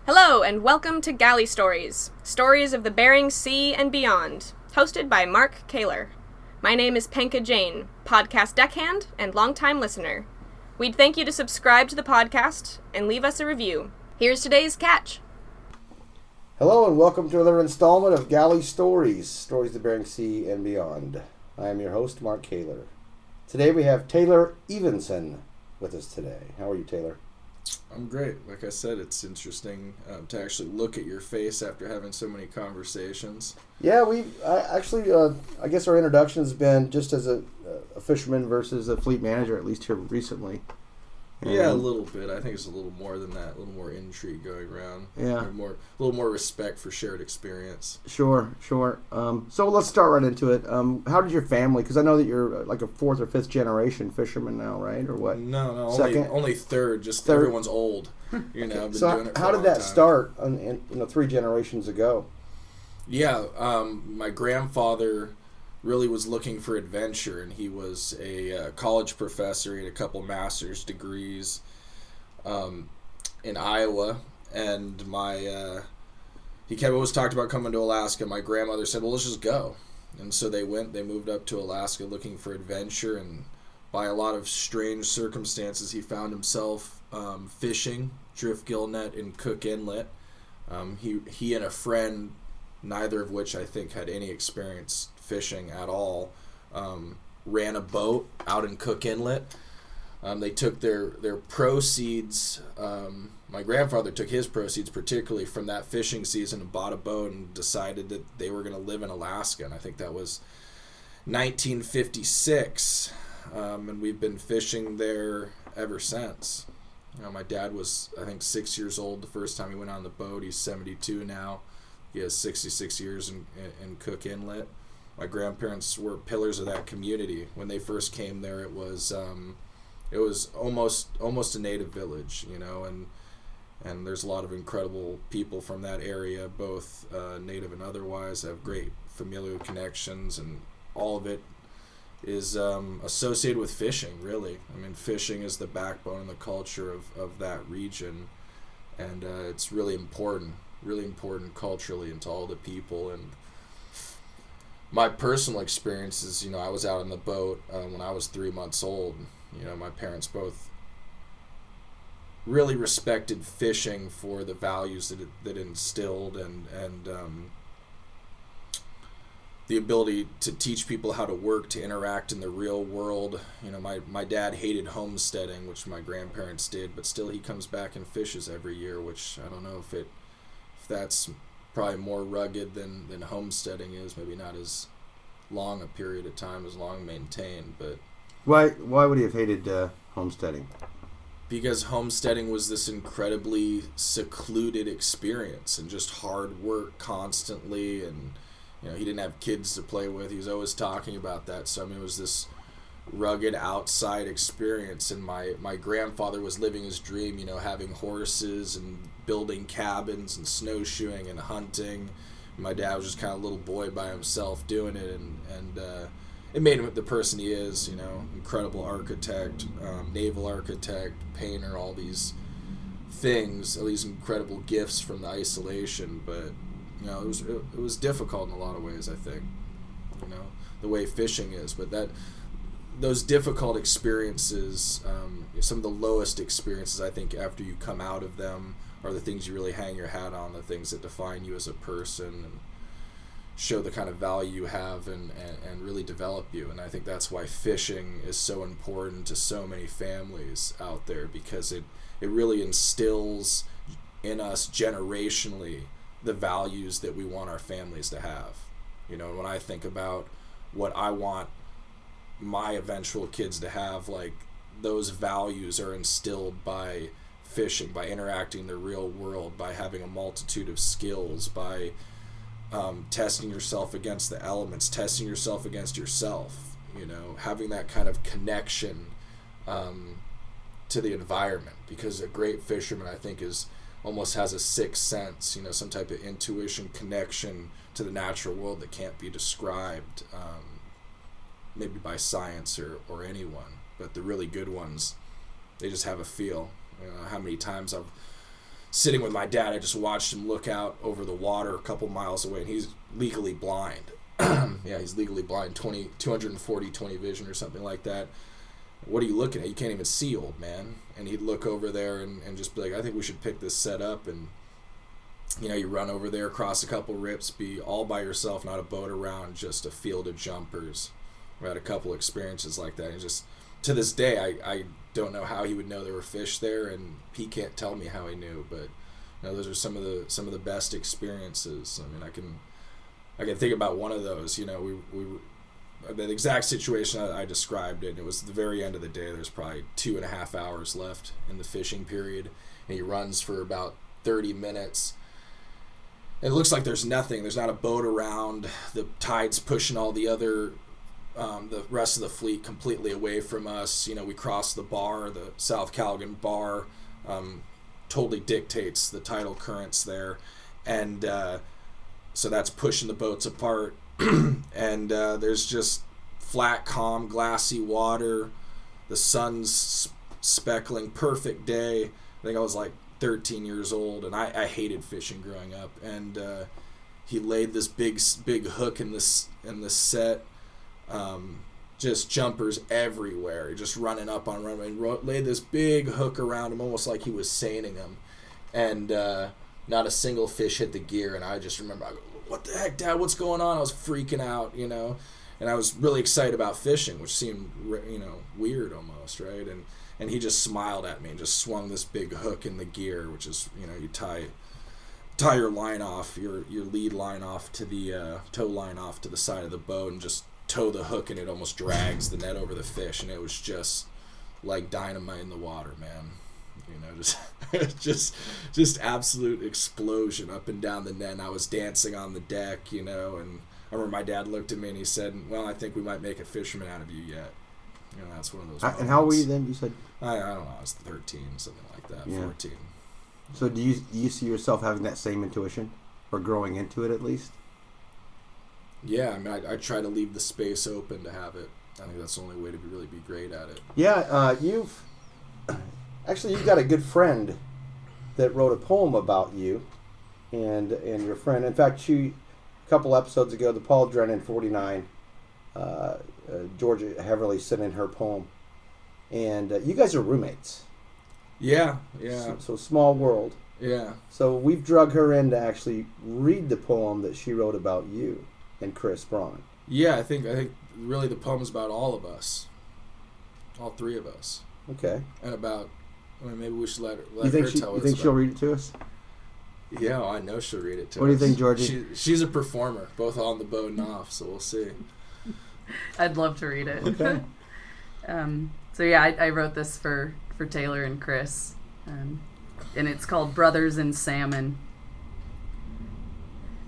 Hello, and welcome to Galley Stories, stories of the Bering Sea and beyond, hosted by Mark Kaler. My name is Penka Jane, podcast deckhand and longtime listener. We'd thank you to subscribe to the podcast and leave us a review. Here's today's catch. Hello, and welcome to another installment of Galley Stories, stories of the Bering Sea and beyond. I am your host, Mark Kaler. Today we have Taylor Evenson with us today. How are you, Taylor? I'm great. Like I said, it's interesting to actually look at your face after having so many conversations. Yeah, I guess our introduction has been just as a fisherman versus a fleet manager, at least here recently. Yeah, a little bit. I think it's a little more than that. A little more intrigue going around. Yeah. A little more respect for shared experience. Sure. So let's start right into it. How did your family, because I know that you're like a fourth or fifth generation fisherman now, right? Or what? No, only third. Just third? Everyone's old. You know, I've been doing it for how a did long that time. start 3 generations ago? Yeah, my grandfather really was looking for adventure, and he was a college professor. He had a couple master's degrees in Iowa, and he kept always talked about coming to Alaska. My grandmother said, well, let's just go. And so they moved up to Alaska looking for adventure, and by a lot of strange circumstances, he found himself fishing driftgill net in Cook Inlet. He and a friend, neither of which I think had any experience fishing at all, ran a boat out in Cook Inlet. They took their proceeds. My grandfather took his proceeds particularly from that fishing season and bought a boat and decided that they were going to live in Alaska. And I think that was 1956. And we've been fishing there ever since. My dad was, I think, 6 years old the first time he went on the boat. He's 72 now. He has 66 years in Cook Inlet. My grandparents were pillars of that community. When they first came there, it was almost a native village, and there's a lot of incredible people from that area, both native and otherwise, have great familial connections, and all of it is associated with fishing, really. I mean, fishing is the backbone and the culture of that region, and it's really important culturally and to all the people. And my personal experiences, I was out on the boat when I was 3 months old. My parents both really respected fishing for the values that it instilled, and the ability to teach people how to work, to interact in the real world. My dad hated homesteading, which my grandparents did, but still he comes back and fishes every year, which I don't know if that's probably more rugged than homesteading is. Maybe not as long a period of time, as long maintained. But Why would he have hated homesteading? Because homesteading was this incredibly secluded experience and just hard work constantly, and he didn't have kids to play with. He was always talking about that. So it was this rugged outside experience, and my grandfather was living his dream, having horses and building cabins and snowshoeing and hunting. My dad was just kind of a little boy by himself doing it, and it made him the person he is, incredible architect, naval architect, painter, all these things, all these incredible gifts from the isolation. But it was difficult in a lot of ways, I think, the way fishing is. But those difficult experiences, some of the lowest experiences, I think, after you come out of them, are the things you really hang your hat on, the things that define you as a person and show the kind of value you have and really develop you. And I think that's why fishing is so important to so many families out there, because it really instills in us generationally the values that we want our families to have. And when I think about what I want my eventual kids to have, like, those values are instilled by fishing, by interacting in the real world, by having a multitude of skills, by testing yourself against the elements, testing yourself against yourself, having that kind of connection to the environment. Because a great fisherman, I think, almost has a sixth sense, some type of intuition, connection to the natural world that can't be described maybe by science or anyone. But the really good ones, they just have a feel. How many times I've sitting with my dad, I just watched him look out over the water a couple miles away, and he's legally blind. Yeah, he's legally blind, 240/20 vision or something like that. What are you looking at? You can't even see, old man. And he'd look over there and just be like, I think we should pick this set up. And, you run over there, cross a couple rips, be all by yourself, not a boat around, just a field of jumpers. We had a couple experiences like that. And just, to this day, I don't know how he would know there were fish there, and he can't tell me how he knew. But, those are some of the best experiences. I mean, I can think about one of those. We the exact situation I described it was the very end of the day. There's probably 2.5 hours left in the fishing period, and he runs for about 30 minutes. And it looks like there's nothing. There's not a boat around. The tide's pushing all the other, the rest of the fleet completely away from us. We cross the bar, the South Callaghan bar, totally dictates the tidal currents there. And so that's pushing the boats apart. And there's just flat, calm, glassy water. The sun's speckling, perfect day. I think I was like 13 years old, and I hated fishing growing up. And he laid this big hook in this set, just jumpers everywhere, just running up on runway. Laid this big hook around him, almost like he was seining him, and not a single fish hit the gear. And I just remember, I go, what the heck, Dad, what's going on? I was freaking out, and I was really excited about fishing, which seemed, weird almost, right? And he just smiled at me and just swung this big hook in the gear, which is, you tie your line off, your lead line off to the tow line off to the side of the boat, and just tow the hook, and it almost drags the net over the fish, and it was just like dynamite in the water, man. Just absolute explosion up and down the net. And I was dancing on the deck, and I remember my dad looked at me and he said, well, I think we might make a fisherman out of you yet. That's one of those moments. And how old were you then? You said? I don't know. I was 13, something like that, yeah. 14. So do you see yourself having that same intuition, or growing into it at least? Yeah, I mean, I try to leave the space open to have it. I think that's the only way to really be great at it. Yeah, you've got a good friend that wrote a poem about you and your friend. In fact, a couple episodes ago, the Paul Drennan 49, Georgia Heverly sent in her poem. And you guys are roommates. Yeah. So small world. Yeah. So we've drug her in to actually read the poem that she wrote about you and Chris Braun. Yeah, I think really the poem's about all of us. All three of us. Okay. And about... maybe we should let her tell us. You think she'll read it to us? Yeah, I know she'll read it to us. What do you think, Georgie? She's a performer, both on the boat and off, so we'll see. I'd love to read it. Okay. So yeah, I wrote this for Taylor and Chris, and it's called Brothers in Salmon.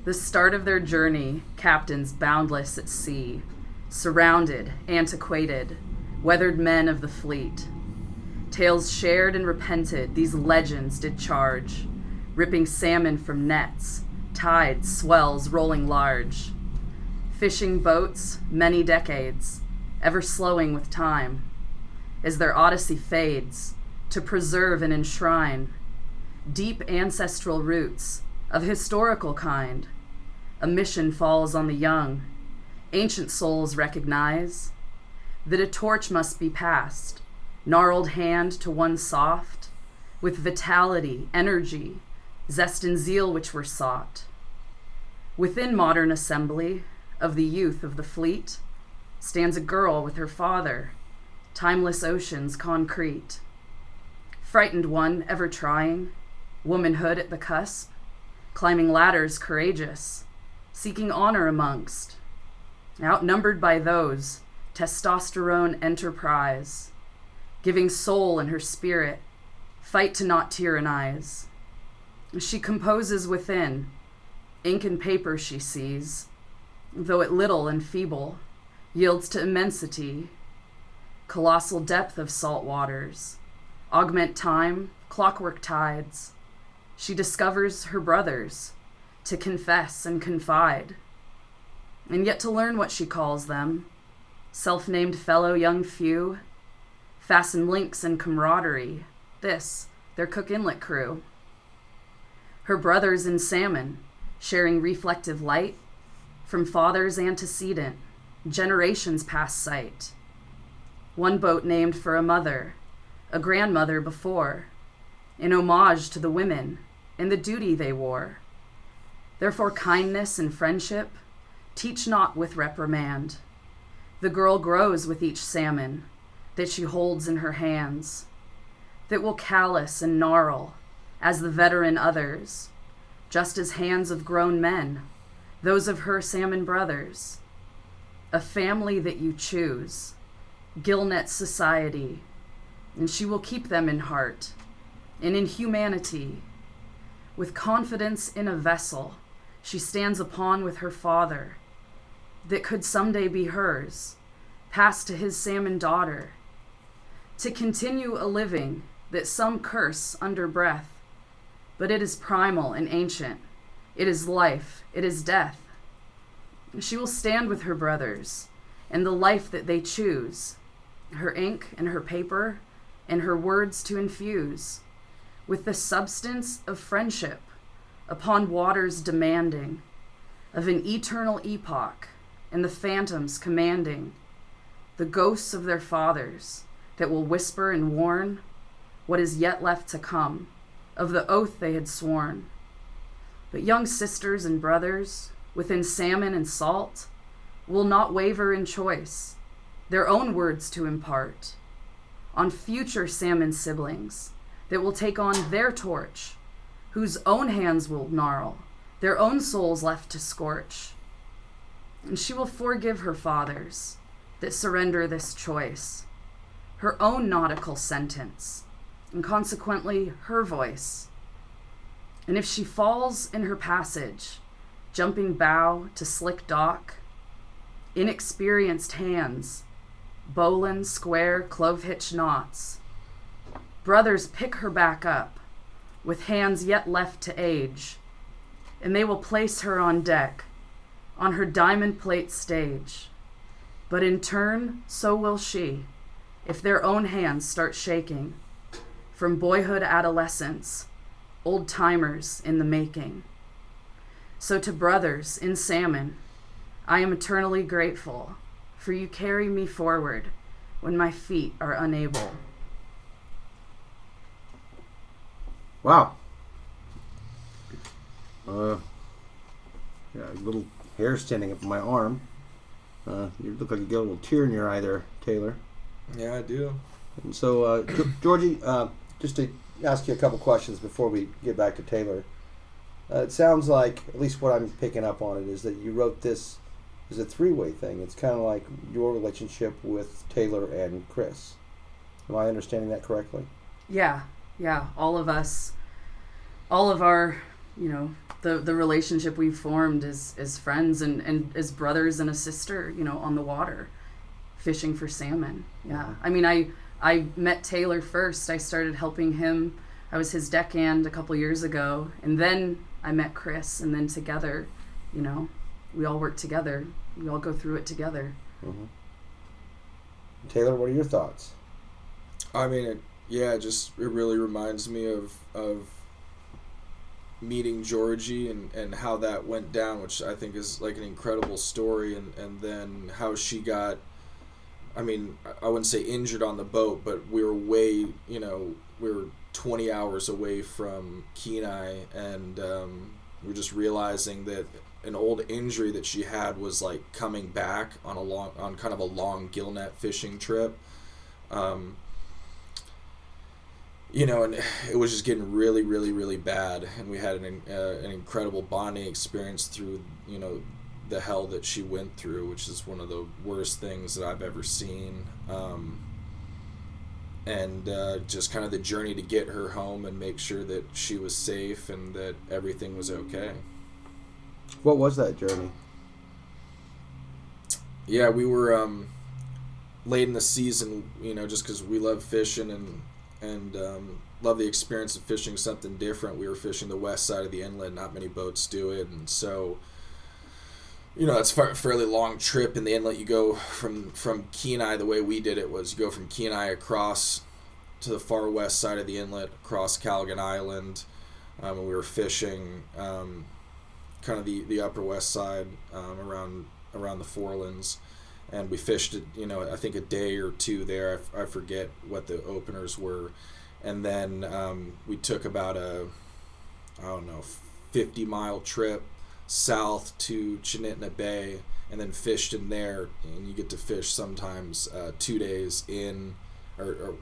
The start of their journey, captains boundless at sea, surrounded, antiquated, weathered men of the fleet. Tales shared and repented, these legends did charge, ripping salmon from nets, tides, swells rolling large. Fishing boats, many decades, ever slowing with time, as their odyssey fades, to preserve and enshrine deep ancestral roots of historical kind. A mission falls on the young. Ancient souls recognize that a torch must be passed, gnarled hand to one soft, with vitality, energy, zest and zeal which were sought. Within modern assembly of the youth of the fleet stands a girl with her father, timeless oceans concrete. Frightened one ever trying, womanhood at the cusp, climbing ladders courageous, seeking honor amongst, outnumbered by those, testosterone enterprise, giving soul in her spirit, fight to not tyrannize. She composes within, ink and paper she sees, though it little and feeble, yields to immensity, colossal depth of salt waters, augment time, clockwork tides. She discovers her brothers, to confess and confide, and yet to learn what she calls them, self-named fellow young few, fasten links and camaraderie, this, their Cook Inlet crew. her brothers in salmon, sharing reflective light from fathers antecedent, generations past sight. One boat named for a mother, a grandmother before, in homage to the women and the duty they wore. Therefore kindness and friendship teach not with reprimand. The girl grows with each salmon that she holds in her hands, that will callous and gnarl as the veteran others, just as hands of grown men, those of her salmon brothers. A family that you choose, gillnet society, and she will keep them in heart and in humanity. With confidence in a vessel she stands upon with her father, that could someday be hers, pass to his salmon daughter, to continue a living that some curse under breath, but it is primal and ancient. It is life, it is death. She will stand with her brothers and the life that they choose, her ink and her paper and her words to infuse, with the substance of friendship upon waters demanding, of an eternal epoch and the phantoms commanding, the ghosts of their fathers that will whisper and warn what is yet left to come of the oath they had sworn. But young sisters and brothers within salmon and salt will not waver in choice, their own words to impart on future salmon siblings that will take on their torch, whose own hands will gnarl, their own souls left to scorch. And she will forgive her fathers that surrender this choice, her own nautical sentence, and consequently her voice. And if she falls in her passage, jumping bow to slick dock, inexperienced hands, bowline, square, clove-hitch knots, brothers pick her back up with hands yet left to age, and they will place her on deck on her diamond plate stage. But in turn, so will she, if their own hands start shaking from boyhood adolescence, old timers in the making. So to brothers in salmon, I am eternally grateful, for you carry me forward when my feet are unable. Wow. Yeah, a little hair standing up on my arm. You look like you got a little tear in your eye there, Taylor. Yeah, I do. And so, Georgie, just to ask you a couple questions before we get back to Taylor. It sounds like, at least what I'm picking up on it, is that you wrote this as a three-way thing. It's kind of like your relationship with Taylor and Chris. Am I understanding that correctly? Yeah. All of us, all of our, the relationship we've formed as friends and as brothers and a sister, on the water, fishing for salmon. Yeah. I mean, I met Taylor first. I started helping him. I was his deckhand a couple years ago. And then I met Chris. And then together, we all work together. We all go through it together. Mm-hmm. Taylor, what are your thoughts? I mean, it really reminds me of meeting Georgie and how that went down, which I think is like an incredible story, and then how she got, I mean, I wouldn't say injured on the boat, but we were 20 hours away from Kenai, and we're just realizing that an old injury that she had was like coming back on kind of a long gillnet fishing trip. And it was just getting really, really, really bad, and we had an incredible bonding experience through, the hell that she went through, which is one of the worst things that I've ever seen, and just kind of the journey to get her home and make sure that she was safe and that everything was okay. What was that journey? Yeah, we were late in the season, just because we love fishing and love the experience of fishing something different. We were fishing the west side of the inlet. Not many boats do it, and so it's a fairly long trip in the inlet. You go from Kenai. The way we did it was you go from Kenai across to the far west side of the inlet, across Callaghan Island, and we were fishing kind of the Upper West Side around the Forelands, and we fished it, I think a day or two there. I forget what the openers were, and then we took about a 50-mile trip south to Chinitna Bay, and then fished in there. And you get to fish sometimes 2 days in, or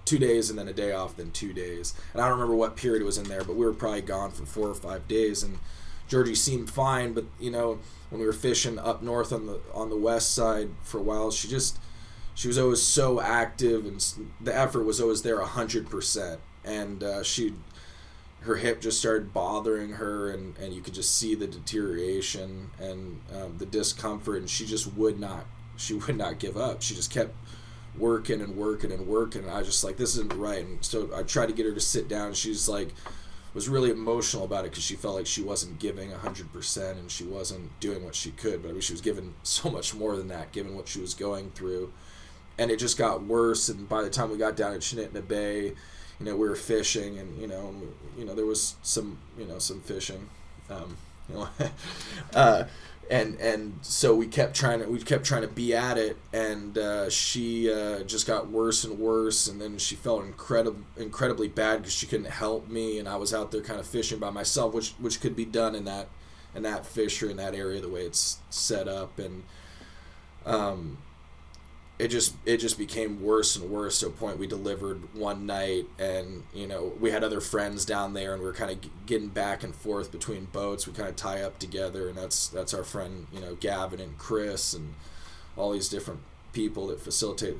2 days and then a day off, then 2 days. And I don't remember what period it was in there, but we were probably gone for 4 or 5 days. And Georgie seemed fine, but when we were fishing up north on the west side for a while, she was always so active, and the effort was always there 100%. And her hip just started bothering her, and you could just see the deterioration and the discomfort, and she would not give up. She just kept working and working and working, and I was just like, this isn't right. And so I tried to get her to sit down. She's like, was really emotional about it because she felt like she wasn't giving 100% and she wasn't doing what she could, but I mean, she was giving so much more than that given what she was going through. And it just got worse, and by the time we got down to Chinitna Bay, we were fishing, and there was some fishing, and so we kept trying to be at it, and she just got worse and worse, and then she felt incredibly bad because she couldn't help me, and I was out there kind of fishing by myself, which could be done in that fishery, in that area, the way it's set up, and it just became worse and worse to a point we delivered one night, and we had other friends down there, and we were kind of getting back and forth between boats. We kind of tie up together, and that's our friend Gavin and Chris and all these different people that facilitate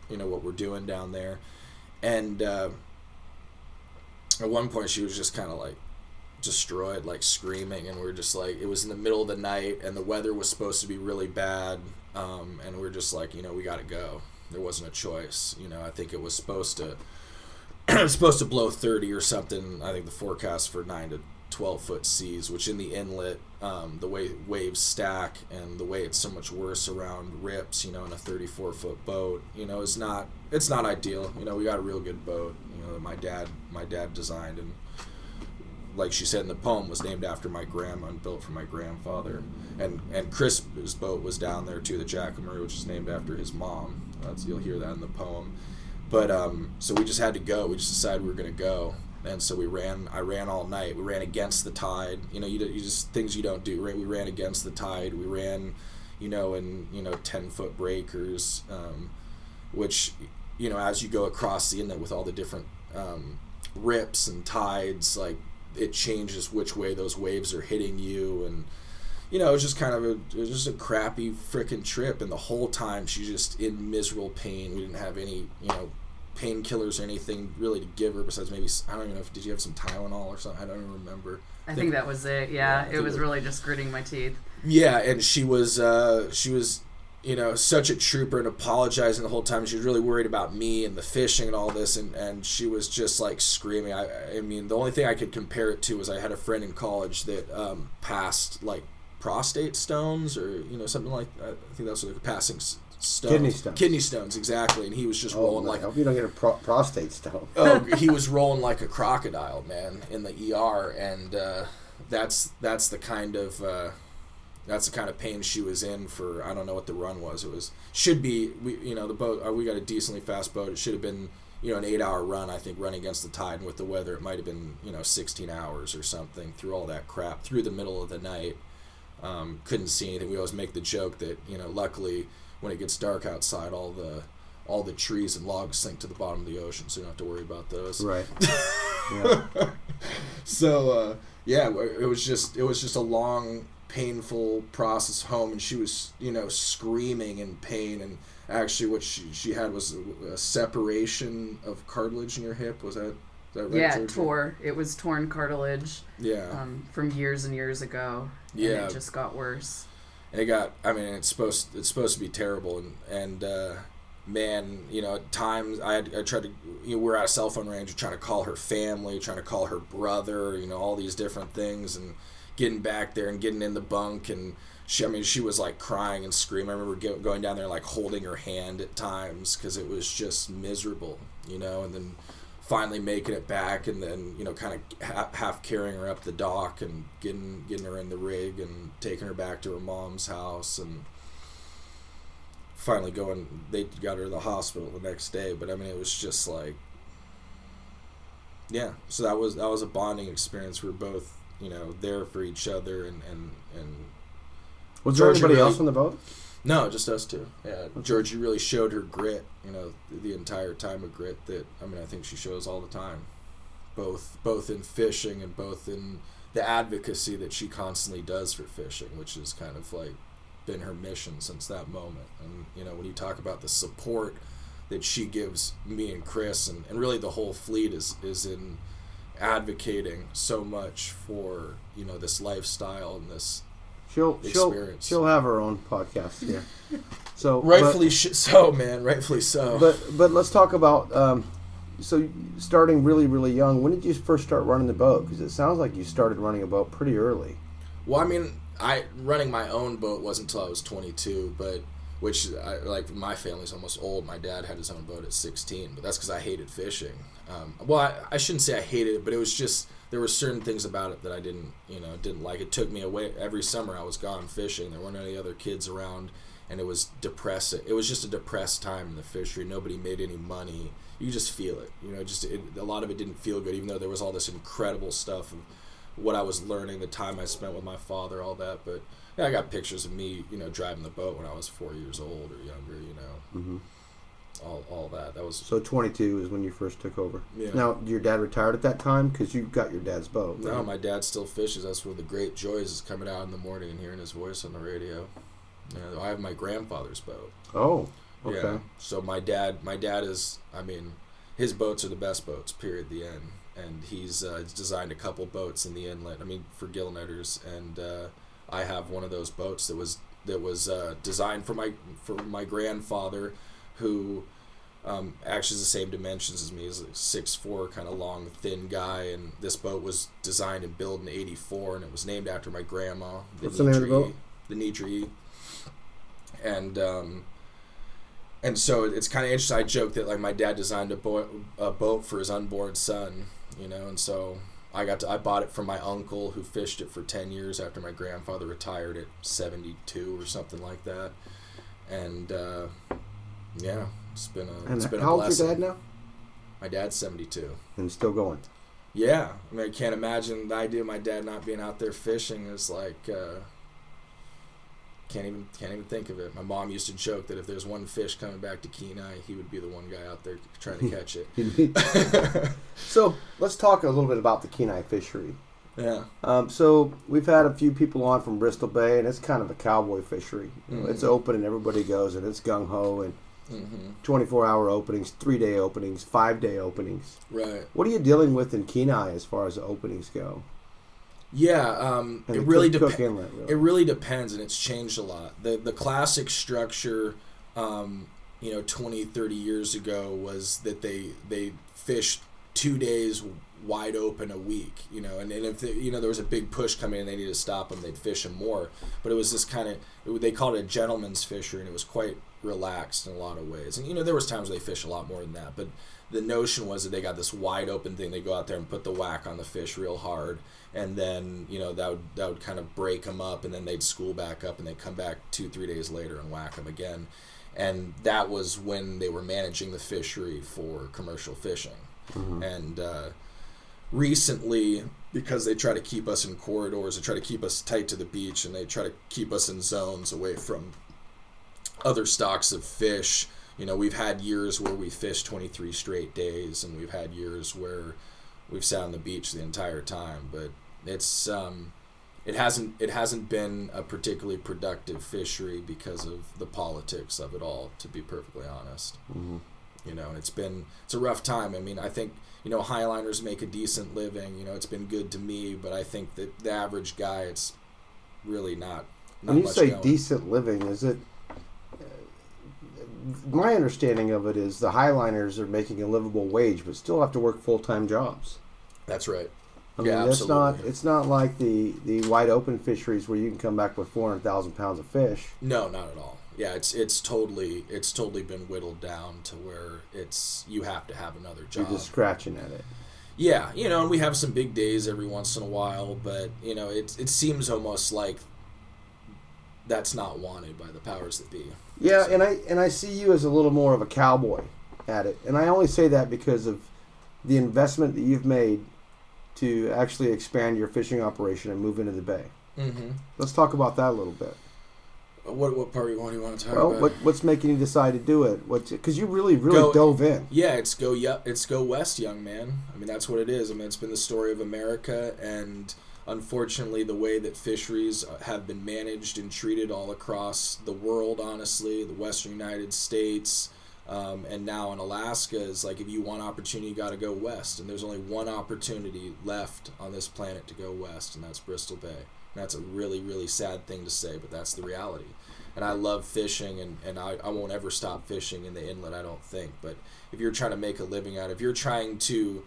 what we're doing down there. And at one point she was just kind of like destroyed, like screaming, and we were just like, it was in the middle of the night and the weather was supposed to be really bad, and we were just like, we gotta go. There wasn't a choice. I think it was supposed to blow 30 or something. I think the forecast for 9 to 12 foot seas, which in the inlet, the way waves stack and the way it's so much worse around rips, in a 34 foot boat, it's not ideal. We got a real good boat, that my dad designed, and like she said in the poem, was named after my grandma and built for my grandfather. And Chris's boat was down there too, the Jacqueline, which is named after his mom. You'll hear that in the poem. But so we just had to go. We just decided we were going to go. And so I ran all night. We ran against the tide. You just things you don't do. We ran against the tide. We ran, in 10-foot breakers, which, as you go across the inlet with all the different rips and tides, like, it changes which way those waves are hitting you, and it was just a crappy freaking trip, and the whole time she's just in miserable pain. We didn't have any painkillers or anything really to give her besides maybe, I don't even know, did you have some Tylenol or something? I don't even remember. I think that was it. Yeah, it was really just gritting my teeth. Yeah, and she was such a trooper and apologizing the whole time. She was really worried about me and the fishing and all this, and she was just like screaming. I mean, the only thing I could compare it to was I had a friend in college that passed like prostate stones, or something like, I think that's what they're passing stones. Kidney stones, exactly. And he was just rolling like. I hope you don't get a prostate stone. Oh, he was rolling like a crocodile, man, in the ER, and that's the kind of. That's the kind of pain she was in for, I don't know what the run was. The boat, we got a decently fast boat. It should have been, an 8-hour run, I think, running against the tide, and with the weather, it might have been, 16 hours or something through all that crap, through the middle of the night. Couldn't see anything. We always make the joke that, luckily, when it gets dark outside, all the trees and logs sink to the bottom of the ocean, so you don't have to worry about those. Right. Yeah. So, it was just a long, painful process home, and she was screaming in pain, and actually what she had was a separation of cartilage in your hip. Was that right? Yeah, it was torn cartilage, from years and years ago, and it just got worse. It's supposed to be terrible, and man, at times I tried to, we're at a cell phone range, trying to call her family, trying to call her brother, all these different things, and getting back there and getting in the bunk, and she was like crying and screaming. I remember going down there and like holding her hand at times because it was just miserable, and then finally making it back, and then kind of half carrying her up the dock and getting her in the rig and taking her back to her mom's house, and finally they got her to the hospital the next day. But I mean, it was just like, yeah. So that was a bonding experience. We were both there for each other, and was there anybody else on the boat? No, just us two. Yeah, Georgie really showed her grit, the entire time of grit that, I think she shows all the time, both in fishing and both in the advocacy that she constantly does for fishing, which is kind of like been her mission since that moment. And, when you talk about the support that she gives me and Chris and really the whole fleet is in advocating so much for, this lifestyle and this experience. She'll have her own podcast. Yeah. So rightfully so, man. Rightfully so. But let's talk about so starting really, really young. When did you first start running the boat? Because it sounds like you started running a boat pretty early. Well, running my own boat wasn't until I was 22, but like my family's almost old. My dad had his own boat at 16, but that's because I hated fishing. I shouldn't say I hated it, but it was just there were certain things about it that I didn't like. It took me away. Every summer I was gone fishing. There weren't any other kids around, and it was depressing. It was just a depressed time in the fishery. Nobody made any money. You just feel it. A lot of it didn't feel good, even though there was all this incredible stuff of what I was learning, the time I spent with my father, all that. But yeah, I got pictures of me, driving the boat when I was 4 years old or younger, Mm-hmm. All that. That was so 22 is when you first took over. Yeah. Now, your dad retired at that time because you got your dad's boat. Right? No, my dad still fishes. That's one of the great joys is coming out in the morning and hearing his voice on the radio. Yeah, I have my grandfather's boat. Oh, okay. Yeah. So my dad is, his boats are the best boats, period, the end. And he's designed a couple boats in the inlet, for gill netters, and I have one of those boats that was designed for my grandfather, who actually is the same dimensions as me. He's like 6'4", kind of long, thin guy, and this boat was designed and built in '84, and it was named after my grandma. What's the name of the boat? The Nidri. And so it's kind of interesting. I joke that like my dad designed a boat for his unborn son, and so I bought it from my uncle who fished it for 10 years after my grandfather retired at 72 or something like that. And yeah, it's been a blessing. How old's your dad now? My dad's 72. And still going. Yeah, I can't imagine the idea of my dad not being out there fishing is like can't even think of it. My mom used to joke that if there's one fish coming back to Kenai, he would be the one guy out there trying to catch it. So let's talk a little bit about the Kenai fishery. Yeah. So we've had a few people on from Bristol Bay, and it's kind of a cowboy fishery. Mm-hmm. It's open and everybody goes, and it's gung ho and 24-hour openings, 3-day openings, 5-day openings. Right. What are you dealing with in Kenai as far as the openings go? Yeah, it really depends. Cook Inlet, really. It really depends, and it's changed a lot. The classic structure, 20, 30 years ago was that they fished 2 days wide open a week, and if there was a big push coming in, they needed to stop them, they'd fish them more. But it was this kind of, they called it a gentleman's fishery, and it was quite relaxed in a lot of ways. And there was times they fish a lot more than that, but the notion was that they got this wide open thing. They go out there and put the whack on the fish real hard, and then that would kind of break them up, and then they'd school back up, and they'd come back 2-3 days later and whack them again. And that was when they were managing the fishery for commercial fishing. Mm-hmm. And recently, because they try to keep us in corridors, they try to keep us tight to the beach, and they try to keep us in zones away from other stocks of fish. We've had years where we fished 23 straight days, and we've had years where we've sat on the beach the entire time. But it's it hasn't been a particularly productive fishery because of the politics of it all, to be perfectly honest. Mm-hmm. And it's a rough time. I think highliners make a decent living. It's been good to me, but I think that the average guy, it's really not when you much say going. Decent living, is it? My understanding of it is the highliners are making a livable wage, but still have to work full-time jobs. That's right. Yeah, absolutely. It's not like the wide open fisheries where you can come back with 400,000 pounds of fish. No, not at all. Yeah, it's totally been whittled down to where you have to have another job. You're just scratching at it. Yeah, and we have some big days every once in a while, but it seems almost like that's not wanted by the powers that be. Yeah, so. and I see you as a little more of a cowboy at it, and I only say that because of the investment that you've made to actually expand your fishing operation and move into the bay. Mm-hmm. Let's talk about that a little bit. What part do you want to talk about? Well, what's making you decide to do it? Because you really dove in. Yeah, it's go west, young man. I mean, that's what it is. I mean, it's been the story of America, and unfortunately, the way that fisheries have been managed and treated all across the world, honestly, the Western United States, and now in Alaska, is like, if you want opportunity, you got to go west. And there's only one opportunity left on this planet to go west, and that's Bristol Bay. And that's a really, really sad thing to say, but that's the reality. And I love fishing, and I won't ever stop fishing in the inlet, I don't think. But if you're trying to make a living out of, if you're trying to,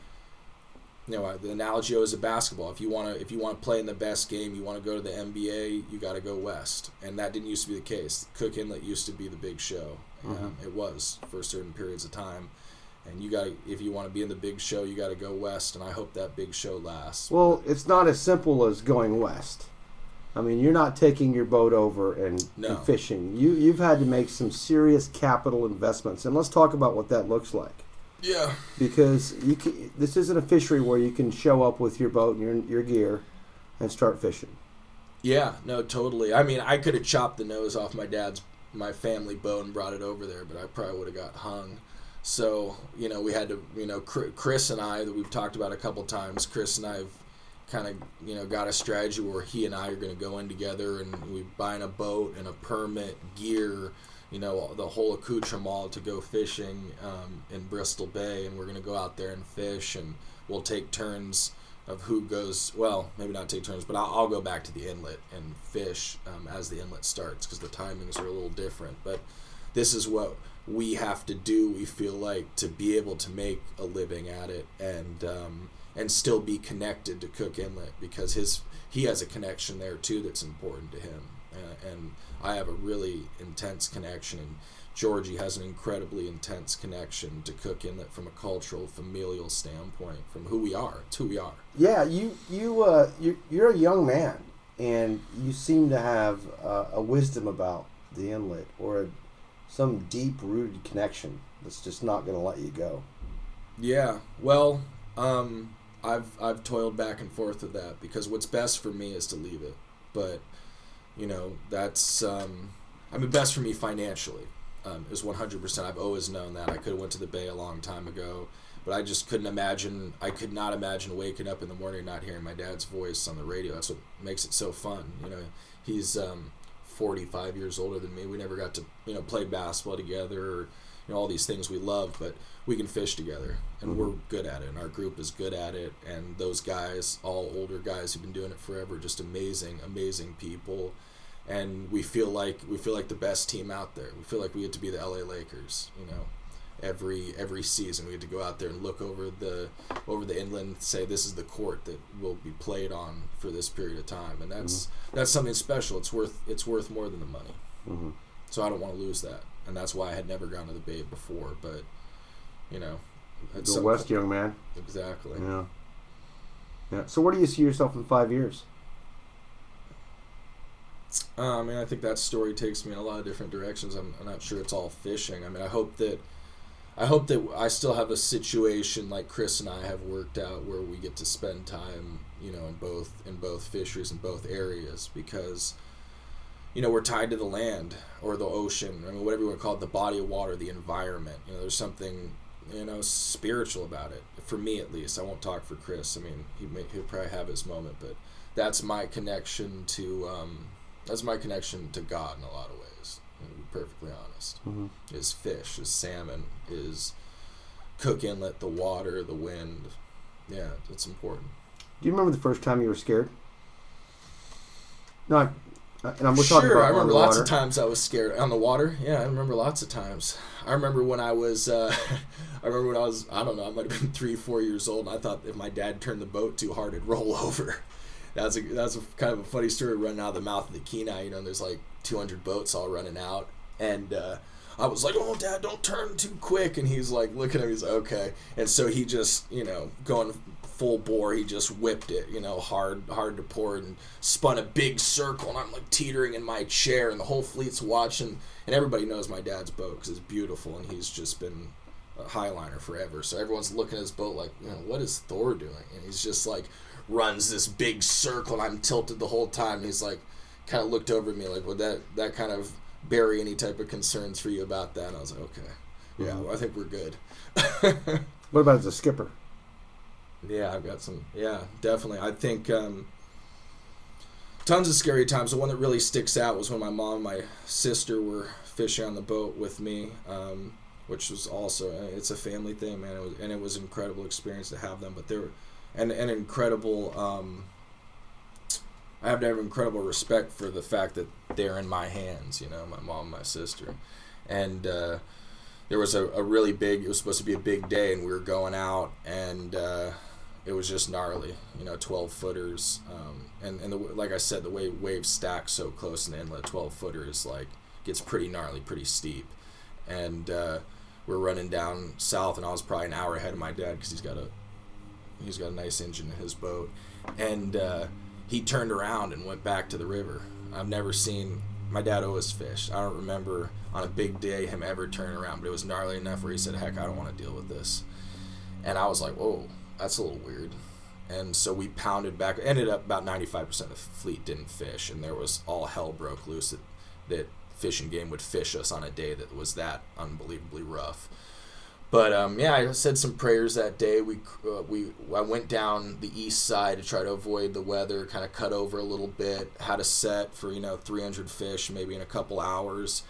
the analogy is a basketball. If you want to play in the best game, you want to go to the NBA, you got to go west. And that didn't used to be the case. Cook Inlet used to be the big show. Mm-hmm. It was for certain periods of time. And if you want to be in the big show, you got to go west. And I hope that big show lasts. Well, it's not as simple as going west. I mean, you're not taking your boat over and fishing. You've had to make some serious capital investments, and let's talk about what that looks like. Yeah. Because this isn't a fishery where you can show up with your boat and your gear and start fishing. Yeah, no, totally. I mean, I could have chopped the nose off my family boat and brought it over there, but I probably would have got hung. So, we had to, Chris and I, that we've talked about a couple times, Chris and I have kind of, got a strategy where he and I are going to go in together, and we buying a boat and a permit, gear, the whole accoutrement to go fishing in Bristol Bay, and we're going to go out there and fish, and we'll take turns of who goes, well, maybe not take turns, but I'll go back to the inlet and fish as the inlet starts, because the timings are a little different. But this is what we have to do, we feel like, to be able to make a living at it, and still be connected to Cook Inlet, because he has a connection there too that's important to him, and I have a really intense connection, and Georgie has an incredibly intense connection to Cook Inlet from a cultural, familial standpoint, from who we are. It's who we are. Yeah, you're a young man, and you seem to have a wisdom about the inlet, or some deep-rooted connection that's just not going to let you go. Yeah, well, I've toiled back and forth with that, because what's best for me is to leave it. But, that's, best for me financially is 100%. I've always known that. I could have went to the Bay a long time ago, but I just couldn't imagine, waking up in the morning and not hearing my dad's voice on the radio. That's what makes it so fun. He's 45 years older than me. We never got to, play basketball together, or, all these things we love, but we can fish together, and we're good at it, and our group is good at it, and those guys, all older guys who've been doing it forever, just amazing people, and we feel like the best team out there. We feel like we get to be the LA Lakers, every season we get to go out there and look over the inland and say, this is the court that will be played on for this period of time, and that's something special. It's worth more than the money. Mm-hmm. So I don't want to lose that, and that's why I had never gone to the Bay before. But go west, young man. Exactly. Yeah. So where do you see yourself in 5 years? I think that story takes me in a lot of different directions. I'm not sure it's all fishing. I hope that I still have a situation like Chris and I have worked out, where we get to spend time, in both fisheries in both areas, because we're tied to the land or the ocean. Whatever you want to call it, the body of water, the environment. There's something, spiritual about it. For me, at least. I won't talk for Chris. He'll probably have his moment, but that's my connection to God in a lot of ways. To be perfectly honest, is fish, is salmon, is Cook Inlet, the water, the wind. Yeah, it's important. Do you remember the first time you were scared? No. We're talking about I remember lots of times I was scared on the water. Yeah, I remember lots of times. I remember when I was, I don't know, I might have been 3-4 years old, and I thought if my dad turned the boat too hard, it'd roll over. That's a kind of a funny story running out of the mouth of the Kenai. There's like 200 boats all running out, And I was like, oh, Dad, don't turn too quick. And he's like, looking at me, he's like, okay. And so he just, going full bore, he just whipped it, hard to port, and spun a big circle. And I'm like teetering in my chair, and the whole fleet's watching. And everybody knows my dad's boat because it's beautiful, and he's just been a highliner forever. So everyone's looking at his boat like, what is Thor doing? And he's just like, runs this big circle, and I'm tilted the whole time. And he's like, kind of looked over at me like, would that kind of bury any type of concerns for you about that? And I was like, okay, yeah, well, I think we're good. What about the skipper? Yeah, I've got some. Yeah, definitely. I think tons of scary times. The one that really sticks out was when my mom and my sister were fishing on the boat with me, which was also, it's a family thing, man. It was an incredible experience to have them. But they were an incredible. I have to have incredible respect for the fact that they're in my hands. My mom and my sister, and there was a really big. It was supposed to be a big day, and we were going out, and it was just gnarly. 12-footers, and like I said, the way waves stack so close in the inlet, 12-footers gets pretty gnarly, pretty steep, and we're running down south, and I was probably an hour ahead of my dad because he's got a nice engine in his boat, and he turned around and went back to the river. I've never seen my dad always fished. I don't remember on a big day him ever turning around, but it was gnarly enough where he said, heck, I don't want to deal with this. And I was like, whoa, that's a little weird. And so we pounded back. Ended up about 95% of the fleet didn't fish, and there was all hell broke loose that Fish and Game would fish us on a day that was that unbelievably rough. But I said some prayers that day. I went down the east side to try to avoid the weather, kind of cut over a little bit, had a set for 300 fish maybe in a couple hours,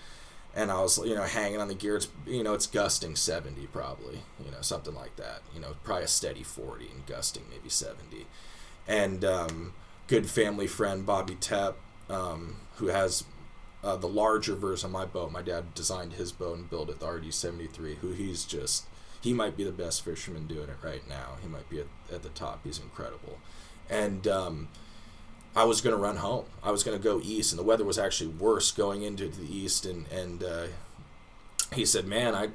and I was hanging on the gear. It's gusting 70 probably, something like that. Probably a steady 40 and gusting maybe 70. And good family friend Bobby Tepp, who has the larger version of my boat. My dad designed his boat and built it, the RD-73, who he might be the best fisherman doing it right now. He might be at the top. He's incredible. And I was going to run home. I was going to go east, and the weather was actually worse going into the east. And he said, man,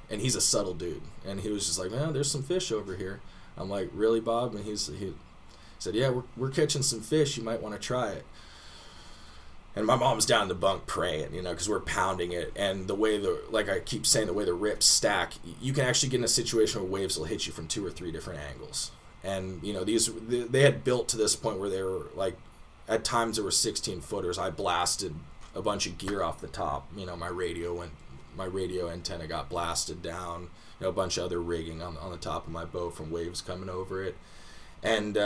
and he's a subtle dude. And he was just like, man, there's some fish over here. I'm like, really, Bob? And he said, yeah, we're catching some fish. You might want to try it. And my mom's down in the bunk praying, because we're pounding it. And the way like I keep saying, the way the rips stack, you can actually get in a situation where waves will hit you from 2 or 3 different angles. And, they had built to this point where they were at times there were 16-footers. I blasted a bunch of gear off the top. My radio antenna got blasted down. A bunch of other rigging on the top of my boat from waves coming over it. And,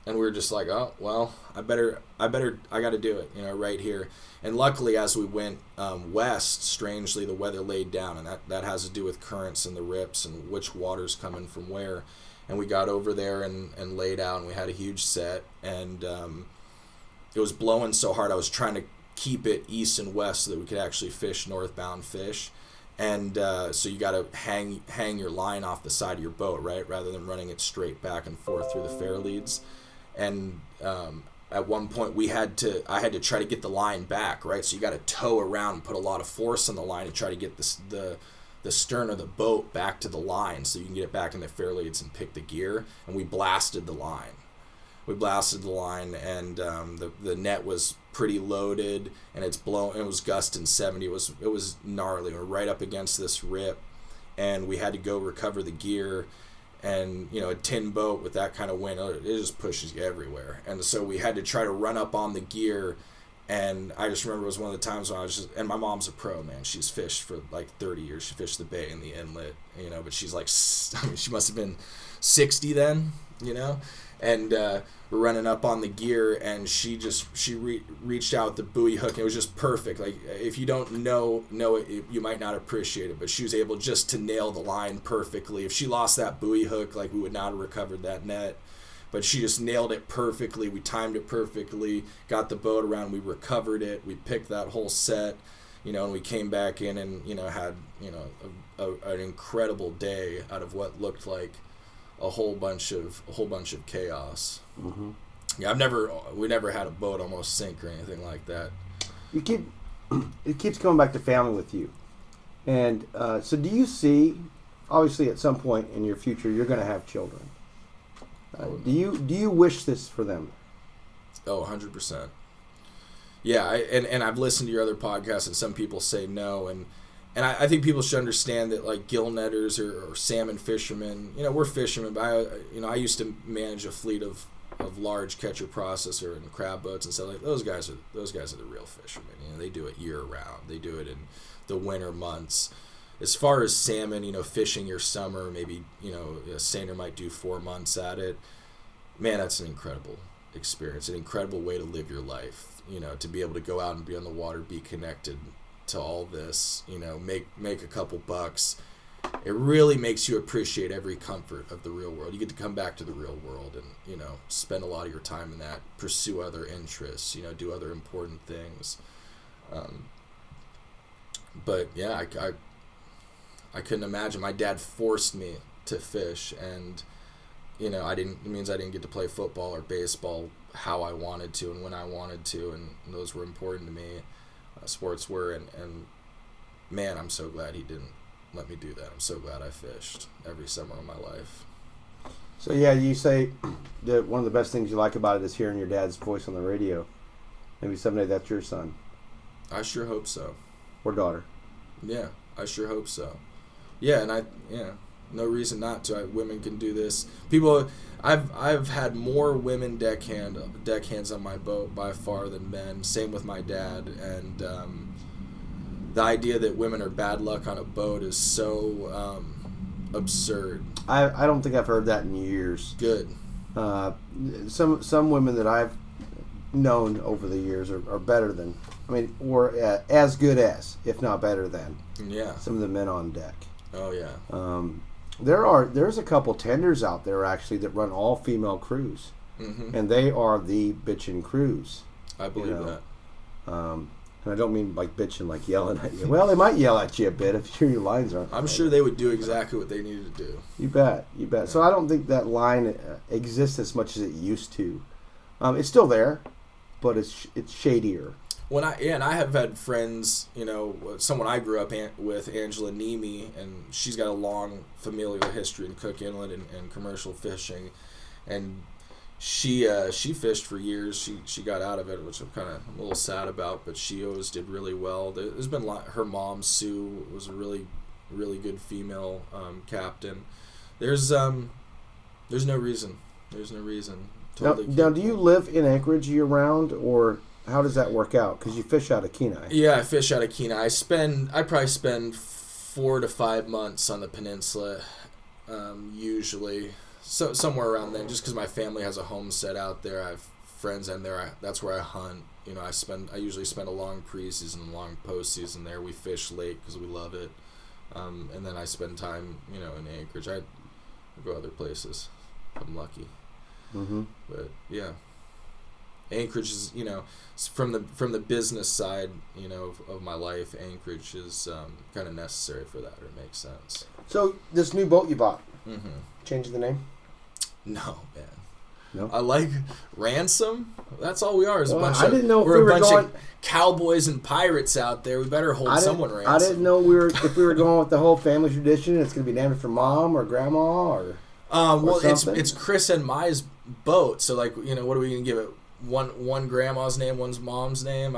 and we were just like, oh, well, I got to do it, right here. And luckily, as we went west, strangely, the weather laid down, and that has to do with currents and the rips and which water's coming from where. And we got over there and laid out, and we had a huge set. And it was blowing so hard, I was trying to keep it east and west so that we could actually fish northbound fish. And so you got to hang your line off the side of your boat, right, rather than running it straight back and forth through the fair leads. And at one point I had to try to get the line back, right? So you got to tow around and put a lot of force on the line to try to get the stern of the boat back to the line so you can get it back in the fair leads and pick the gear. And we blasted the line. And the net was pretty loaded, and it was gusting 70. It was gnarly. We were right up against this rip, and we had to go recover the gear. And, a tin boat with that kind of wind, it just pushes you everywhere. And so we had to try to run up on the gear. And I just remember it was one of the times when and my mom's a pro, man. She's fished for 30 years. She fished the bay and the inlet, but she's she must have been 60 then, And we're running up on the gear, and she reached out with the buoy hook, and it was just perfect. If you don't know it, you might not appreciate it, but she was able just to nail the line perfectly. If she lost that buoy hook, we would not have recovered that net. But she just nailed it perfectly. We timed it perfectly, got the boat around, we recovered it, we picked that whole set, and we came back in and, had, an incredible day out of what looked like a whole bunch of chaos. Mm-hmm. Yeah, we never had a boat almost sink or anything like that. You keep it keeps coming back to family with you. And so do you see, obviously at some point in your future, you're going to have children. Do you wish this for them? Oh, 100%. Yeah, and I've listened to your other podcasts, and some people say no, and I think people should understand that, like, gill netters or salmon fishermen, we're fishermen, but I used to manage a fleet of large catcher processor and crab boats and stuff like those guys are the real fishermen. They do it year round. They do it in the winter months. As far as salmon, fishing your summer, maybe a seiner might do 4 months at it. Man, that's an incredible experience, an incredible way to live your life. To be able to go out and be on the water, be connected to all this, make a couple bucks. It really makes you appreciate every comfort of the real world. You get to come back to the real world and, spend a lot of your time in that, pursue other interests, do other important things. But yeah, I couldn't imagine. My dad forced me to fish, and it means I didn't get to play football or baseball how I wanted to and when I wanted to, and those were important to me. Sports were, and man, I'm so glad he didn't let me do that. I'm so glad I fished every summer of my life. So yeah, you say that one of the best things you like about it is hearing your dad's voice on the radio. Maybe someday that's your son. I sure hope so. Or daughter. Yeah, I sure hope so. Yeah, and no reason not to. Women can do this. I've had more women deckhands on my boat by far than men. Same with my dad, and the idea that women are bad luck on a boat is so absurd. I don't think I've heard that in years. Good. Some women that I've known over the years are better than, or as good as, if not better than, some of the men on deck. Oh yeah. There's a couple tenders out there actually that run all female crews, and they are the bitchin' crews. I believe that. And I don't mean like bitching, like yelling at you. Well, they might yell at you a bit if your lines aren't. I'm sure they would do exactly what they needed to do. You bet. Yeah. So I don't think that line exists as much as it used to. It's still there, but it's shadier. And I have had friends, someone I grew up with, Angela Nemi, and she's got a long familial history in Cook Inlet and commercial fishing, and she fished for years. She got out of it, which I'm a little sad about, but she always did really well. There's been her mom, Sue, was a really, really good female captain. There's no reason. Totally now, do you live in Anchorage year round, or how does that work out? Because you fish out of Kenai. Yeah, I fish out of Kenai. I probably spend 4 to 5 months on the peninsula, usually. So somewhere around then, just because my family has a homestead out there. I have friends in there. That's where I hunt. I usually spend a long preseason and long postseason there. We fish late because we love it, and then I spend time, in Anchorage. I go other places if I'm lucky. But yeah. Anchorage is, from the business side, of my life, Anchorage is kind of necessary for that, or it makes sense. So this new boat you bought, changing the name? No, man. No. I like Ransom. That's all we are. Is a bunch I didn't know if we're we were a bunch going of cowboys and pirates out there. We better hold someone ransom. I didn't know if we were going with the whole family tradition. It's going to be named after mom or grandma or. Well, it's Chris and Mai's boat. So what are we going to give it? One grandma's name, one's mom's name.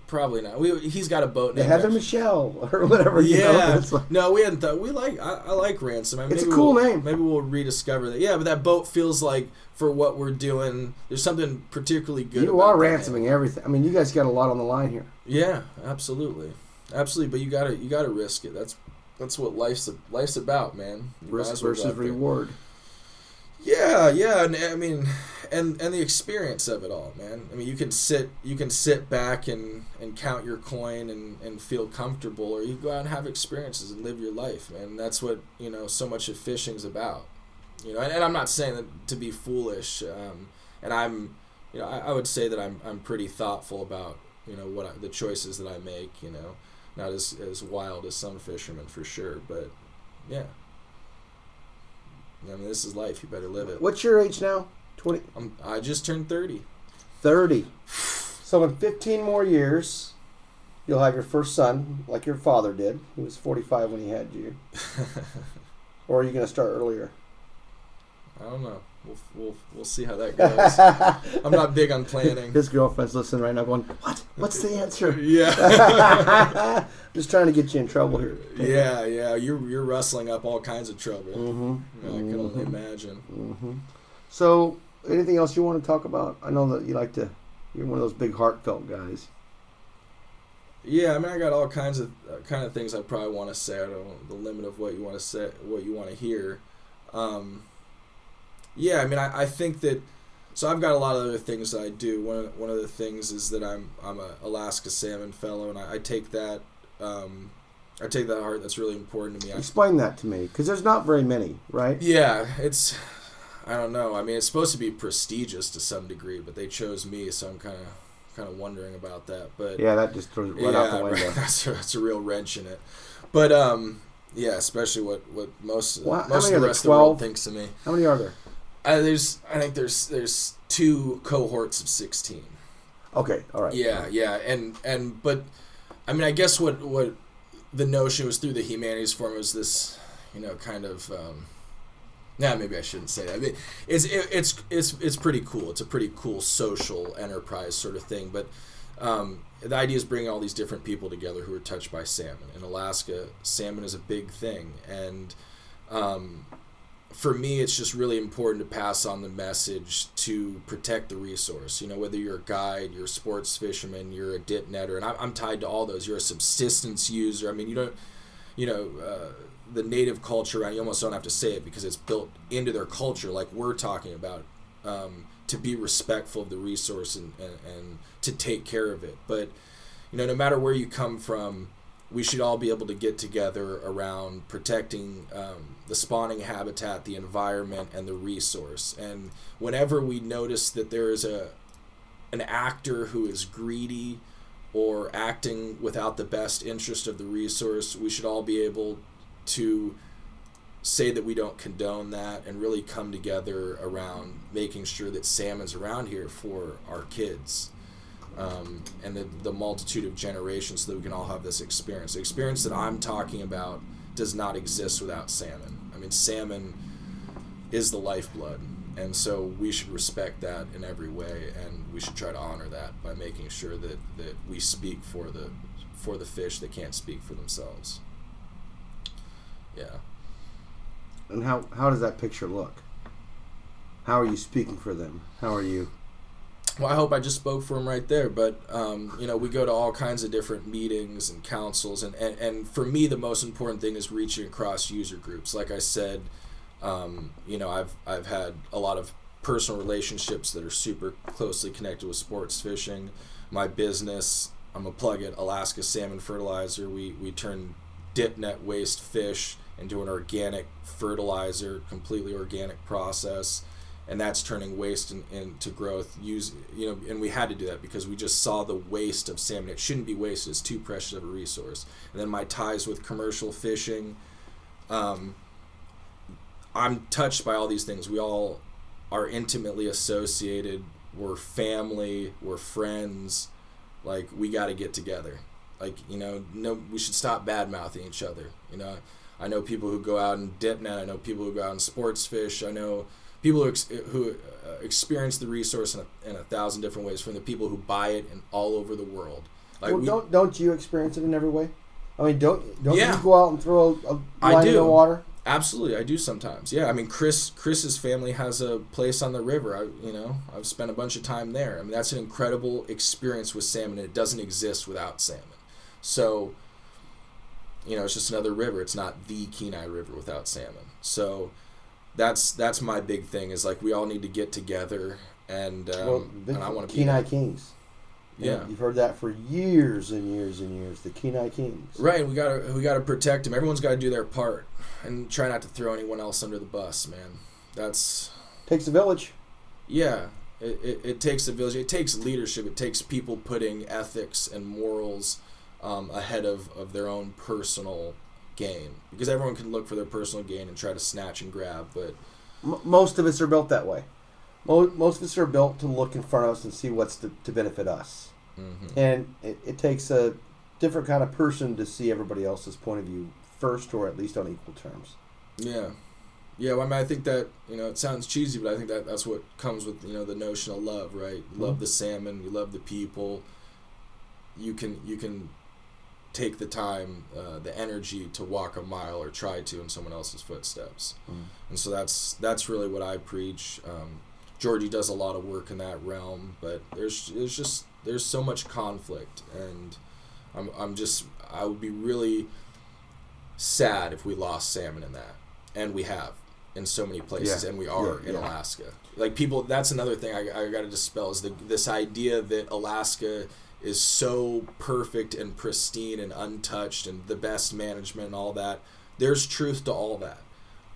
Probably not. He's got a boat name. Heather Michelle or whatever. Yeah. No, we hadn't thought. I like Ransom. It's a cool name. Maybe we'll rediscover that. Yeah, but that boat feels like for what we're doing, there's something particularly good. You are ransoming everything. You guys got a lot on the line here. Yeah, absolutely. But you gotta risk it. That's what life's about, man. Risk versus reward. Yeah, and the experience of it all, man. You can sit back and count your coin and feel comfortable, or you go out and have experiences and live your life, man. That's what so much of fishing's about. And I'm not saying that to be foolish, and I'm I would say that I'm pretty thoughtful about the choices that I make. Not as wild as some fishermen for sure, but yeah. This is life. You better live it. What's your age now? 20? I just turned 30. 30. So in 15 more years, you'll have your first son, like your father did. He was 45 when he had you. Or are you going to start earlier? I don't know. We'll see how that goes. I'm not big on planning. His girlfriend's listening right now going, what? What's the answer? Yeah. Just trying to get you in trouble here. Yeah. You're rustling up all kinds of trouble. Mm-hmm. I can only imagine. Mm-hmm. So, anything else you want to talk about? I know that you're one of those big heartfelt guys. Yeah, I mean, I got all kinds of things I probably want to say. I don't know the limit of what you want to say, what you want to hear. Yeah, I mean, I think that. So I've got a lot of other things that I do. One of the things is that I'm a Alaska Salmon Fellow, and I take that. I take that to heart. That's really important to me. Explain that to me, because there's not very many, right? Yeah, it's. I don't know. I mean, it's supposed to be prestigious to some degree, but they chose me, so I'm kind of wondering about that. But yeah, that just throws it right out the window. Right. That's a real wrench in it. But yeah, especially what most of the rest of the world thinks of me. How many are there? I think there's 2 cohorts of 16. Okay, all right. Yeah, and but I mean, I guess what the notion was through the Humanities Forum was this, kind of. Maybe I shouldn't say that. I mean, it's pretty cool. It's a pretty cool social enterprise sort of thing. But the idea is bringing all these different people together who are touched by salmon. In Alaska, salmon is a big thing, and for me, it's just really important to pass on the message to protect the resource. Whether you're a guide, you're a sports fisherman, you're a dip netter, and I'm tied to all those. You're a subsistence user. I mean, you don't, the native culture, you almost don't have to say it because it's built into their culture, like we're talking about, to be respectful of the resource and to take care of it. But, no matter where you come from, we should all be able to get together around protecting the spawning habitat, the environment, and the resource. And whenever we notice that there is an actor who is greedy or acting without the best interest of the resource, we should all be able to say that we don't condone that and really come together around making sure that salmon's around here for our kids and the multitude of generations so that we can all have this experience. The experience that I'm talking about does not exist without salmon. I mean, salmon is the lifeblood, and so we should respect that in every way, and we should try to honor that by making sure that we speak for the fish that can't speak for themselves. Yeah. And how does that picture look? How are you speaking for them? How are you? Well, I hope I just spoke for them right there, but we go to all kinds of different meetings and councils, and for me the most important thing is reaching across user groups. Like I said, I've had a lot of personal relationships that are super closely connected with sports fishing. My business, I'm gonna plug it, Alaska Salmon Fertilizer. We turn dip net waste fish into an organic fertilizer, completely organic process, and that's turning waste into growth. And we had to do that because we just saw the waste of salmon. It shouldn't be wasted. It's too precious of a resource. And then my ties with commercial fishing, I'm touched by all these things. We all are intimately associated. We're family. We're friends. Like, we got to get together. Like, we should stop bad-mouthing each other. I know people who go out and dip net. I know people who go out and sports fish. I know people who experience the resource in 1,000 different ways, from the people who buy it and all over the world. Like, don't you experience it in every way? I mean, don't yeah. you go out and throw a line in the water? Absolutely, I do sometimes. Yeah, I mean, Chris's family has a place on the river. I've spent a bunch of time there. I mean, that's an incredible experience with salmon, and it doesn't exist without salmon. So, it's just another river. It's not the Kenai River without salmon. So that's my big thing, is like we all need to get together and I want to be Kenai Kings. Yeah, you've heard that for years and years and years. The Kenai Kings. Right. We gotta protect them. Everyone's got to do their part and try not to throw anyone else under the bus, man. Takes a village. Yeah. It takes a village. It takes leadership. It takes people putting ethics and morals ahead of their own personal gain, because everyone can look for their personal gain and try to snatch and grab, but most of us are built that way. Most of us are built to look in front of us and see what's to benefit us. Mm-hmm. And it takes a different kind of person to see everybody else's point of view first, or at least on equal terms. Yeah. Yeah, well, I mean, I think that, it sounds cheesy, but I think that that's what comes with, the notion of love, right? You love the salmon, you love the people. You can take the time, the energy to walk a mile or try to in someone else's footsteps. And so that's really what I preach. Georgie does a lot of work in that realm, but there's so much conflict, and I would be really sad if we lost salmon in that, and we have in so many places, and we are in Alaska. Like, people, that's another thing I got to dispel, is this idea that Alaska is so perfect and pristine and untouched and the best management and all that. There's truth to all that.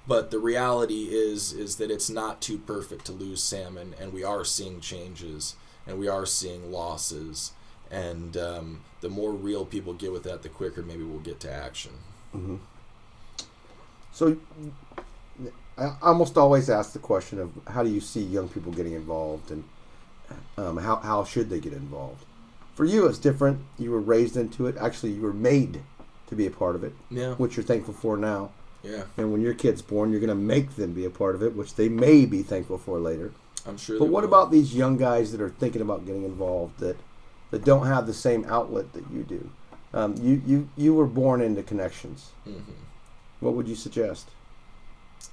But the reality is that it's not too perfect to lose salmon, and we are seeing changes, and we are seeing losses, and the more real people get with that, the quicker maybe we'll get to action. Mm-hmm. So I almost always ask the question of, how do you see young people getting involved, and how should they get involved? For you, it's different. You were raised into it. Actually, you were made to be a part of it, which you're thankful for now. Yeah. And when your kid's born, you're going to make them be a part of it, which they may be thankful for later. I'm sure. But what about these young guys that are thinking about getting involved, that don't have the same outlet that you do? You were born into connections. Mm-hmm. What would you suggest?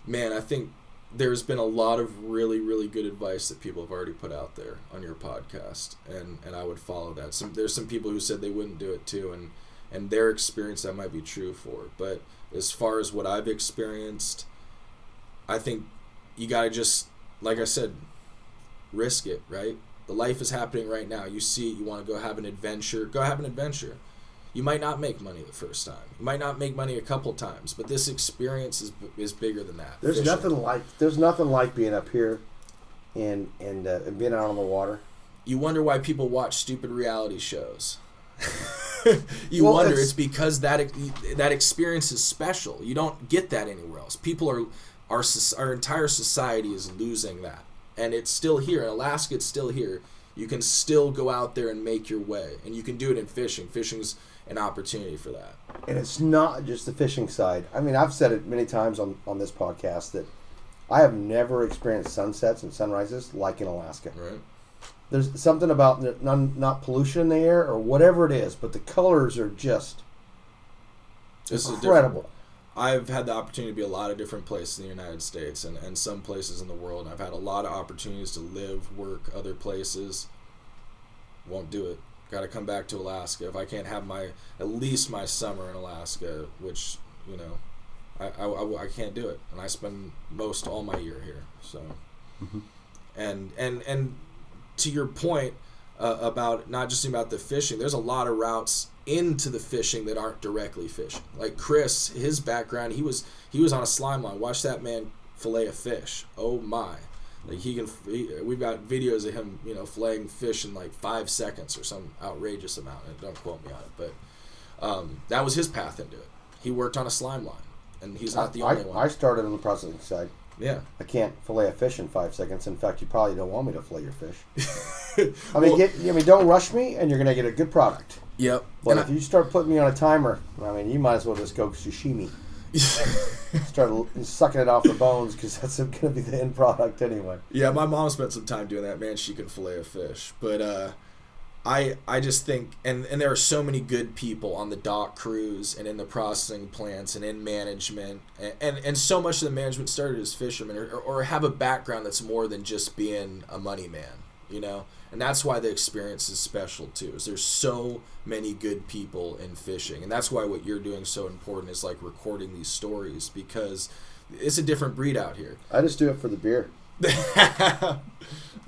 Man, I think there's been a lot of really, really good advice that people have already put out there on your podcast, and I would follow that. There's some people who said they wouldn't do it too, and their experience that might be true for. But as far as what I've experienced, I think you gotta just, like I said, risk it, right? The life is happening right now. You see it, you want to go have an adventure, go have an adventure. You might not make money the first time. You might not make money a couple times, but this experience is bigger than that. There's nothing like being up here and being out on the water. You wonder why people watch stupid reality shows. It's because that experience is special. You don't get that anywhere else. Our entire society is losing that, and it's still here in Alaska. It's still here. You can still go out there and make your way, and you can do it in fishing. Fishing's an opportunity for that. And it's not just the fishing side. I mean, I've said it many times on this podcast that I have never experienced sunsets and sunrises like in Alaska. Right. There's something about not pollution in the air or whatever it is, but the colors are just incredible. I've had the opportunity to be a lot of different places in the United States and some places in the world. I've had a lot of opportunities to live, work other places. Won't do it. Got to come back to Alaska. If I can't have at least my summer in Alaska, which, I can't do it. And I spend most all my year here. So, and to your point about not just about the fishing, there's a lot of routes into the fishing that aren't directly fishing. Like Chris, his background, he was on a slime line. Watch that man fillet a fish. Oh my. Like we've got videos of him, filleting fish in like 5 seconds or some outrageous amount. Don't quote me on it, but that was his path into it. He worked on a slime line, and he's not the only one. I started on the processing side. Yeah. I can't fillet a fish in 5 seconds. In fact, you probably don't want me to fillet your fish. Don't rush me, and you're going to get a good product. Yep. But if you start putting me on a timer, you might as well just go sashimi. Start sucking it off the bones, because that's going to be the end product anyway. Yeah, my mom spent some time doing that. Man, she can fillet a fish. But I just think, and there are so many good people on the dock crews and in the processing plants and in management, and so much of the management started as fishermen or have a background that's more than just being a money man, And that's why the experience is special too. Is there's so many good people in fishing, and that's why what you're doing is so important, is like recording these stories, because it's a different breed out here. I just do it for the beer. I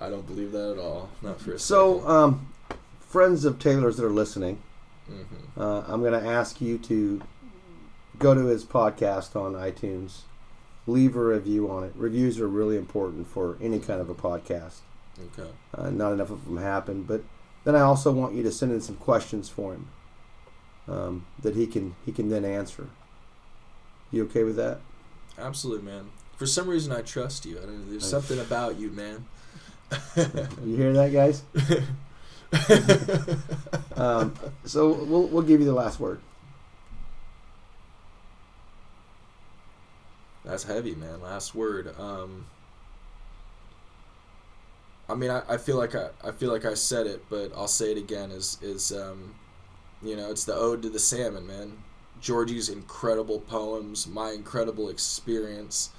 don't believe that at all. Not for a second. So, friends of Taylor's that are listening, I'm going to ask you to go to his podcast on iTunes, leave a review on it. Reviews are really important for any kind of a podcast. Okay. Not enough of them happen, but then I also want you to send in some questions for him that he can then answer. You okay with that? Absolutely, man. For some reason, I trust you. There's something about you, man. You hear that, guys? So we'll give you the last word. That's heavy, man. Last word. I mean, I feel like I said it, but I'll say it again. Is it's the ode to the salmon, man. Georgie's incredible poems, my incredible experience,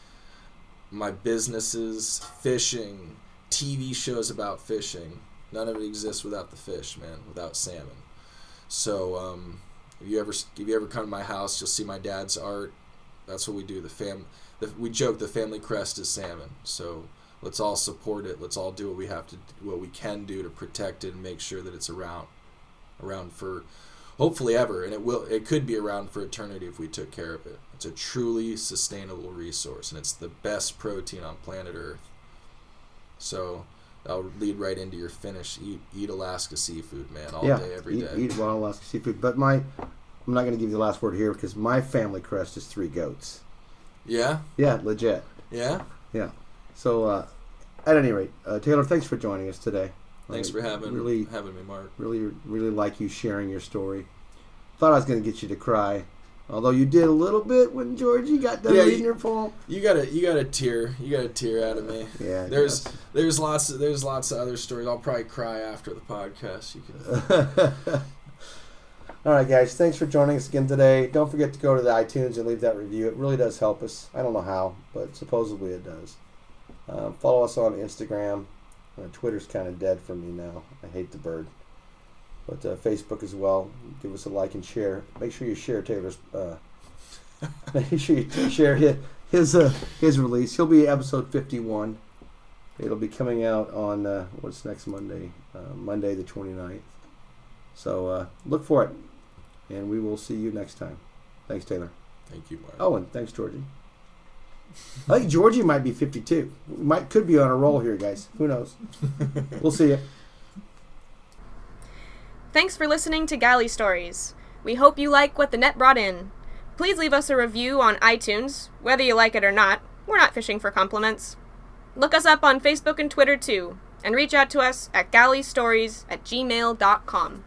my businesses, fishing, TV shows about fishing. None of it exists without the fish, man. Without salmon. So if you ever come to my house, you'll see my dad's art. That's what we do. We joke the family crest is salmon. So let's all support it. Let's all do what we can do to protect it and make sure that it's around for hopefully ever, and it could be around for eternity if we took care of it. It's a truly sustainable resource, and it's the best protein on planet Earth. So that'll lead right into your finish. Eat Alaska seafood, man, all day, every day. Eat wild Alaska seafood. But I'm not going to give you the last word here because my family crest is 3 goats. Yeah? Yeah, legit. Yeah? Yeah. So, at any rate, Taylor, thanks for joining us today. Thanks for having me, Mark. Really like you sharing your story. Thought I was going to get you to cry, although you did a little bit when Georgie got done reading her poem. You got a tear out of me. Yeah. There's lots of other stories. I'll probably cry after the podcast. You can. All right, guys. Thanks for joining us again today. Don't forget to go to the iTunes and leave that review. It really does help us. I don't know how, but supposedly it does. Follow us on Instagram. Twitter's kind of dead for me now. I hate the bird. But Facebook as well. Give us a like and share. Make sure you share Taylor's. Make sure you share his release. He'll be episode 51. It'll be coming out on what's next Monday? Monday the 29th. So look for it, and we will see you next time. Thanks, Taylor. Thank you, Mark. Oh, and thanks, Georgie. I think Georgie might be 52. Could be on a roll here, guys. Who knows? We'll see you. Thanks for listening to Galley Stories. We hope you like what the net brought in. Please leave us a review on iTunes. Whether you like it or not, we're not fishing for compliments. Look us up on Facebook and Twitter too, and reach out to us at galleystories@gmail.com.